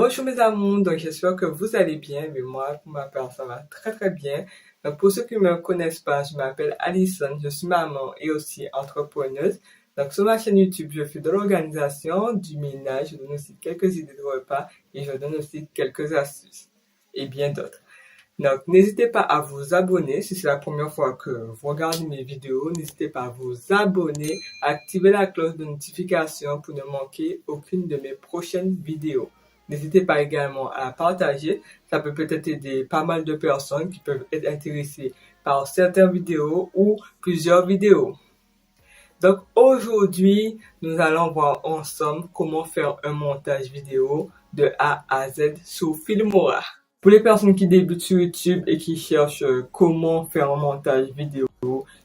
Bonjour mes amours, donc j'espère que vous allez bien, mais moi, pour ma part, ça va très très bien. Donc pour ceux qui ne me connaissent pas, je m'appelle Alison, je suis maman et aussi entrepreneuse. Donc sur ma chaîne YouTube, je fais de l'organisation, du ménage, je donne aussi quelques idées de repas et je donne aussi quelques astuces et bien d'autres. Donc n'hésitez pas à vous abonner si c'est la première fois que vous regardez mes vidéos. N'hésitez pas à vous abonner, à activer la cloche de notification pour ne manquer aucune de mes prochaines vidéos. N'hésitez pas également à partager. Ça peut peut-être aider pas mal de personnes qui peuvent être intéressées par certaines vidéos ou plusieurs vidéos. Donc aujourd'hui, nous allons voir ensemble comment faire un montage vidéo de A à Z sur Filmora. Pour les personnes qui débutent sur YouTube et qui cherchent comment faire un montage vidéo,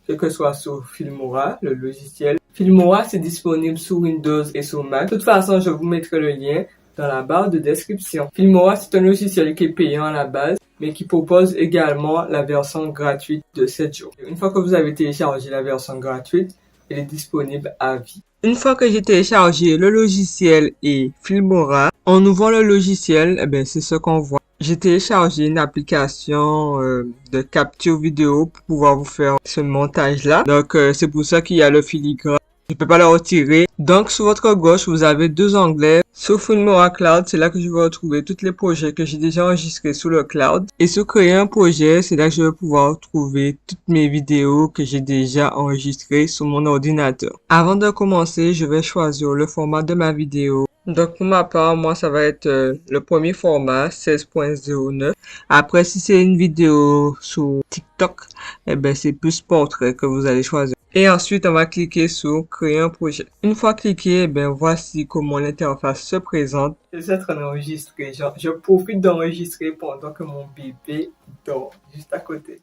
quel que soit sur Filmora, le logiciel. Filmora, c'est disponible sur Windows et sur Mac. De toute façon, je vous mettrai le lien dans la barre de description. Filmora, c'est un logiciel qui est payant à la base, mais qui propose également la version gratuite de 7 jours. Une fois que vous avez téléchargé la version gratuite, elle est disponible à vie. Une fois que j'ai téléchargé le logiciel et Filmora, en ouvrant le logiciel, c'est ce qu'on voit. J'ai téléchargé une application de capture vidéo pour pouvoir vous faire ce montage-là. Donc, c'est pour ça qu'il y a le filigrane. Je peux pas le retirer. Donc, sur votre gauche, vous avez deux onglets. Sur Filmora Cloud, c'est là que je vais retrouver tous les projets que j'ai déjà enregistrés sur le cloud. Et sur créer un projet, c'est là que je vais pouvoir trouver toutes mes vidéos que j'ai déjà enregistrées sur mon ordinateur. Avant de commencer, je vais choisir le format de ma vidéo. Donc, pour ma part, moi, ça va être le premier format, 16.09. Après, si c'est une vidéo sur TikTok, c'est plus portrait que vous allez choisir. Et ensuite, on va cliquer sur créer un projet. Une fois cliqué, voici comment l'interface se présente. Je suis en train d'enregistrer. Je profite d'enregistrer pendant que mon bébé dort juste à côté.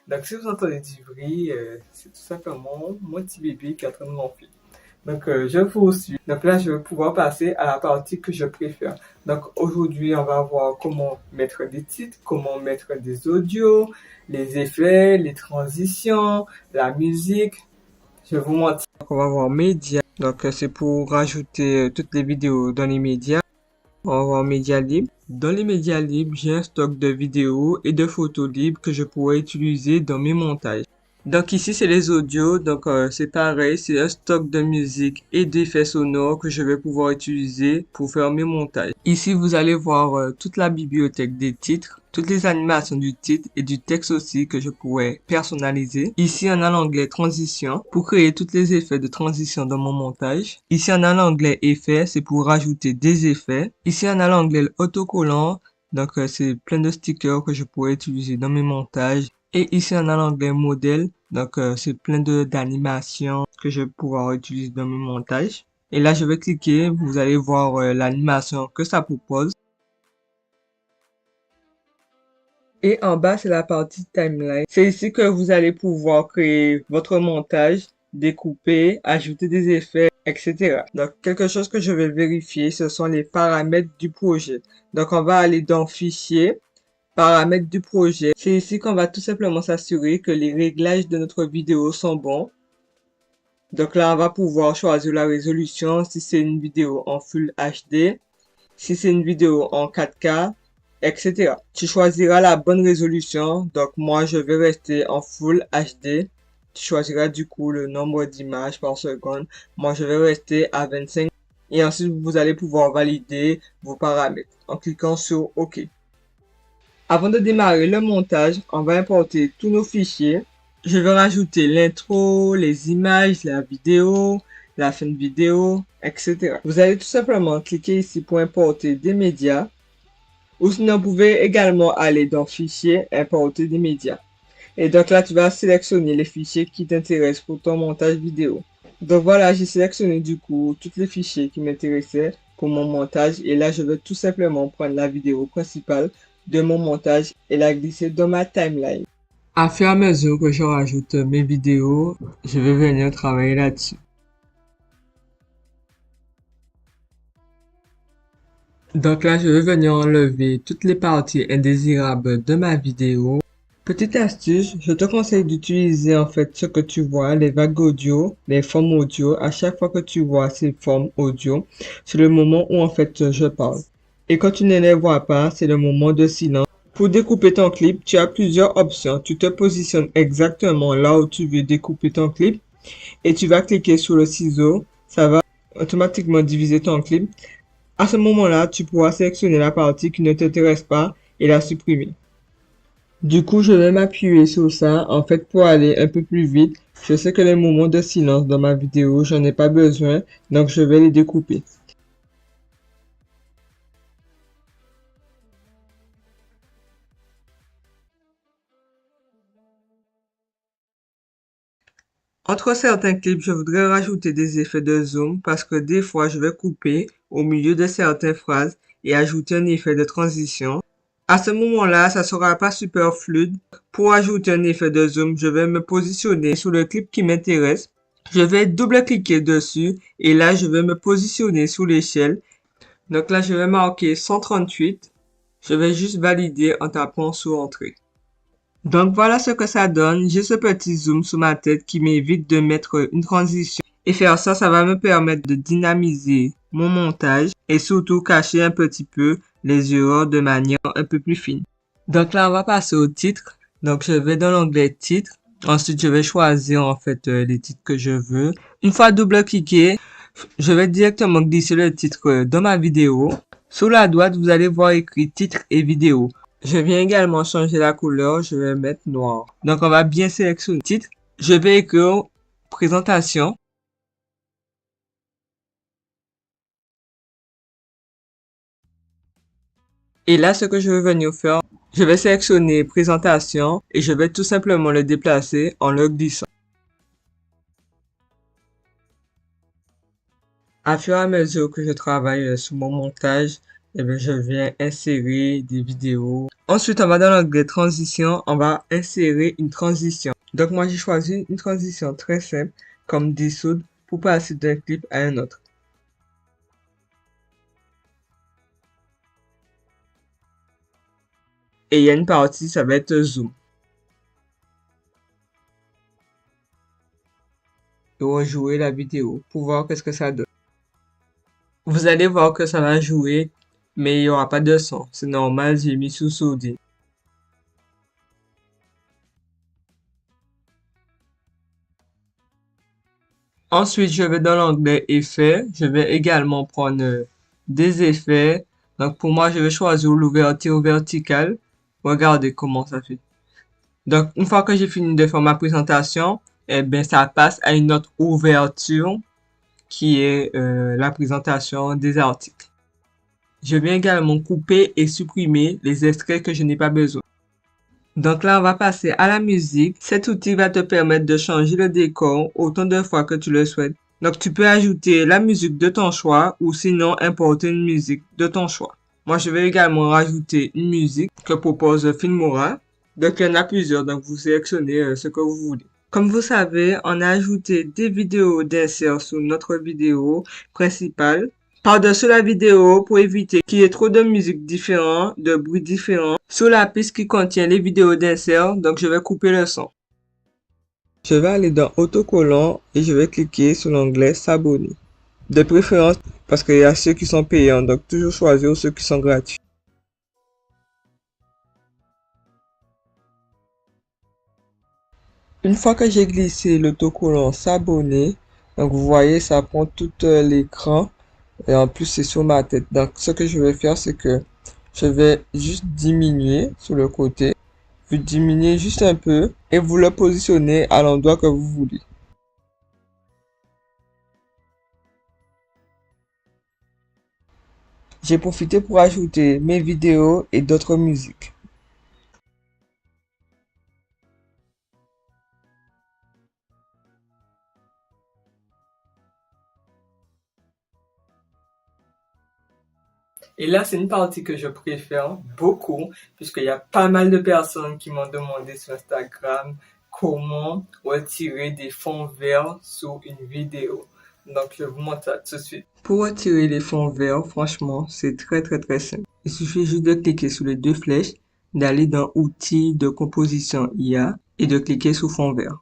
Donc, si vous entendez du bruit, c'est tout simplement mon petit bébé qui est en train de ronfler. Donc, je poursuis. Donc là, je vais pouvoir passer à la partie que je préfère. Donc, aujourd'hui, on va voir comment mettre des titres, comment mettre des audios, les effets, les transitions, la musique. Je vais vous montrer. Donc, on va voir médias. Donc, c'est pour rajouter toutes les vidéos dans les médias. On va voir médias libres. Dans les médias libres, j'ai un stock de vidéos et de photos libres que je pourrais utiliser dans mes montages. Donc ici, c'est les audios. Donc c'est pareil, c'est un stock de musique et d'effets sonores que je vais pouvoir utiliser pour faire mes montages. Ici, vous allez voir toute la bibliothèque des titres, toutes les animations du titre et du texte aussi que je pourrais personnaliser. Ici, on a l'onglet transition pour créer tous les effets de transition dans mon montage. Ici, on a l'onglet effets, c'est pour rajouter des effets. Ici, on a l'onglet autocollant. Donc c'est plein de stickers que je pourrais utiliser dans mes montages. Et ici, on a l'onglet modèle. Donc, c'est plein d'animations que je vais pouvoir utiliser dans mes montages. Et là, je vais cliquer. Vous allez voir l'animation que ça propose. Et en bas, c'est la partie timeline. C'est ici que vous allez pouvoir créer votre montage, découper, ajouter des effets, etc. Donc, quelque chose que je vais vérifier, ce sont les paramètres du projet. Donc, on va aller dans Fichier. Paramètres du projet. C'est ici qu'on va tout simplement s'assurer que les réglages de notre vidéo sont bons. Donc là, on va pouvoir choisir la résolution si c'est une vidéo en Full HD, si c'est une vidéo en 4K, etc. Tu choisiras la bonne résolution. Donc moi, je vais rester en Full HD. Tu choisiras du coup le nombre d'images par seconde. Moi, je vais rester à 25. Et ensuite, vous allez pouvoir valider vos paramètres en cliquant sur OK. Avant de démarrer le montage, on va importer tous nos fichiers. Je vais rajouter l'intro, les images, la vidéo, la fin de vidéo, etc. Vous allez tout simplement cliquer ici pour importer des médias. Ou sinon, vous pouvez également aller dans Fichier, importer des médias. Et donc là, tu vas sélectionner les fichiers qui t'intéressent pour ton montage vidéo. Donc voilà, j'ai sélectionné du coup tous les fichiers qui m'intéressaient pour mon montage. Et là, je vais tout simplement prendre la vidéo principale de mon montage et la glisser dans ma timeline. À fur et à mesure que je rajoute mes vidéos, je vais venir travailler là-dessus. Donc là, je vais venir enlever toutes les parties indésirables de ma vidéo. Petite astuce, je te conseille d'utiliser en fait ce que tu vois, les vagues audio, les formes audio. À chaque fois que tu vois ces formes audio, c'est le moment où en fait je parle. Et quand tu ne les vois pas, c'est le moment de silence. Pour découper ton clip, tu as plusieurs options. Tu te positionnes exactement là où tu veux découper ton clip et tu vas cliquer sur le ciseau. Ça va automatiquement diviser ton clip. À ce moment-là, tu pourras sélectionner la partie qui ne t'intéresse pas et la supprimer. Du coup, je vais m'appuyer sur ça, en fait, pour aller un peu plus vite. Je sais que les moments de silence dans ma vidéo, j'en ai pas besoin, donc je vais les découper. Entre certains clips, je voudrais rajouter des effets de zoom parce que des fois, je vais couper au milieu de certaines phrases et ajouter un effet de transition. À ce moment-là, ça sera pas super fluide. Pour ajouter un effet de zoom, je vais me positionner sur le clip qui m'intéresse. Je vais double-cliquer dessus et là, je vais me positionner sous l'échelle. Donc là, je vais marquer 138. Je vais juste valider en tapant sur Entrée. Donc voilà ce que ça donne. J'ai ce petit zoom sur ma tête qui m'évite de mettre une transition. Et faire ça, ça va me permettre de dynamiser mon montage et surtout cacher un petit peu les erreurs de manière un peu plus fine. Donc là, on va passer au titre. Donc je vais dans l'onglet titre. Ensuite, je vais choisir en fait les titres que je veux. Une fois double-cliqué, je vais directement glisser le titre dans ma vidéo. Sur la droite, vous allez voir écrit titre et vidéo. Je viens également changer la couleur, je vais mettre noir. Donc on va bien sélectionner le titre. Je vais écrire présentation. Et là, ce que je vais venir faire, je vais sélectionner présentation et je vais tout simplement le déplacer en le glissant. À fur et à mesure que je travaille sur mon montage, je viens insérer des vidéos. Ensuite, on va dans l'onglet transition, on va insérer une transition. Donc moi, j'ai choisi une transition très simple, comme dissoudre, pour passer d'un clip à un autre. Et il y a une partie, ça va être zoom. Et rejouer la vidéo pour voir qu'est-ce que ça donne. Vous allez voir que ça va jouer, mais il n'y aura pas de son. C'est normal, j'ai mis sous sourdine. Ensuite, je vais dans l'onglet effets. Je vais également prendre des effets. Donc, pour moi, je vais choisir l'ouverture verticale. Regardez comment ça fait. Donc, une fois que j'ai fini de faire ma présentation, ça passe à une autre ouverture qui est la présentation des articles. Je vais également couper et supprimer les extraits que je n'ai pas besoin. Donc là, on va passer à la musique. Cet outil va te permettre de changer le décor autant de fois que tu le souhaites. Donc tu peux ajouter la musique de ton choix ou sinon importer une musique de ton choix. Moi, je vais également rajouter une musique que propose Filmora. Donc il y en a plusieurs, donc vous sélectionnez ce que vous voulez. Comme vous savez, on a ajouté des vidéos d'insert sur notre vidéo principale par-dessus la vidéo pour éviter qu'il y ait trop de musique différente, de bruits différents sur la piste qui contient les vidéos d'insert, donc je vais couper le son. Je vais aller dans autocollant et je vais cliquer sur l'onglet s'abonner. De préférence parce qu'il y a ceux qui sont payants, donc toujours choisir ceux qui sont gratuits. Une fois que j'ai glissé l'autocollant s'abonner, donc vous voyez ça prend tout l'écran et en plus c'est sur ma tête. Donc ce que je vais faire c'est que je vais juste diminuer sur le côté. Vous diminuez juste un peu et vous le positionnez à l'endroit que vous voulez. J'ai profité pour ajouter mes vidéos et d'autres musiques. Et là, c'est une partie que je préfère beaucoup, puisqu'il y a pas mal de personnes qui m'ont demandé sur Instagram comment retirer des fonds verts sur une vidéo. Donc, je vous montre ça tout de suite. Pour retirer les fonds verts, franchement, c'est très simple. Il suffit juste de cliquer sur les deux flèches, d'aller dans Outils de composition IA et de cliquer sur fond vert.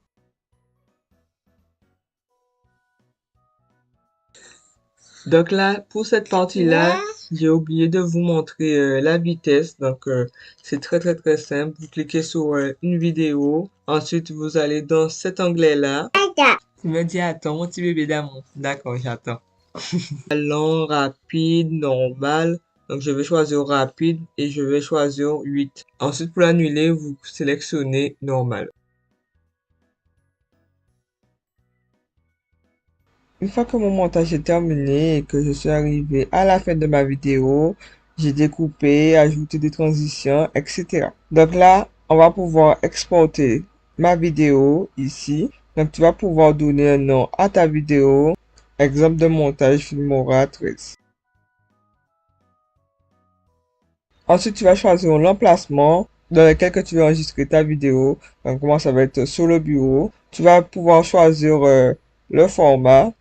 Donc là, pour cette partie-là, J'ai oublié de vous montrer la vitesse, donc c'est très simple. Vous cliquez sur une vidéo, ensuite vous allez dans cet onglet-là. Tu me dis attends, mon petit bébé d'amour. D'accord, j'attends. Long, rapide, normal. Donc je vais choisir rapide et je vais choisir 8. Ensuite pour l'annuler, vous sélectionnez normal. Une fois que mon montage est terminé et que je suis arrivé à la fin de ma vidéo, j'ai découpé, ajouté des transitions, etc. Donc là, on va pouvoir exporter ma vidéo ici. Donc tu vas pouvoir donner un nom à ta vidéo. Exemple de montage Filmora 13. Ensuite, tu vas choisir l'emplacement dans lequel que tu veux enregistrer ta vidéo. Donc moi, ça va être sur le bureau. Tu vas pouvoir choisir le format.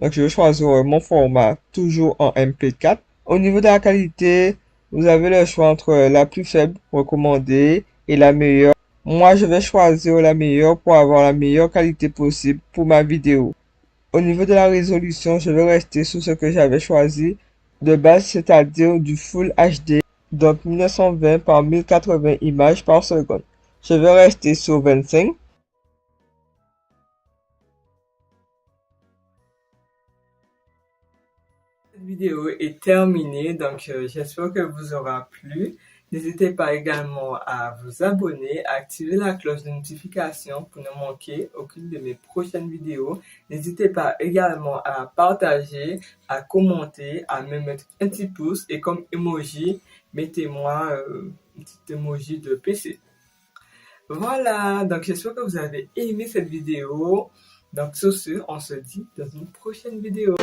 Donc je vais choisir mon format toujours en MP4. Au niveau de la qualité, vous avez le choix entre la plus faible recommandée et la meilleure. Moi, je vais choisir la meilleure pour avoir la meilleure qualité possible pour ma vidéo. Au niveau de la résolution, je vais rester sur ce que j'avais choisi de base, c'est-à-dire du Full HD, donc 1920 par 1080 images par seconde. Je vais rester sur 25. Cette vidéo est terminée, donc j'espère que vous aura plu. N'hésitez pas également à vous abonner, à activer la cloche de notification pour ne manquer aucune de mes prochaines vidéos. N'hésitez pas également à partager, à commenter, à me mettre un petit pouce et comme emoji, mettez-moi un petit emoji de PC. Voilà, donc j'espère que vous avez aimé cette vidéo. Donc sur ce, on se dit dans une prochaine vidéo.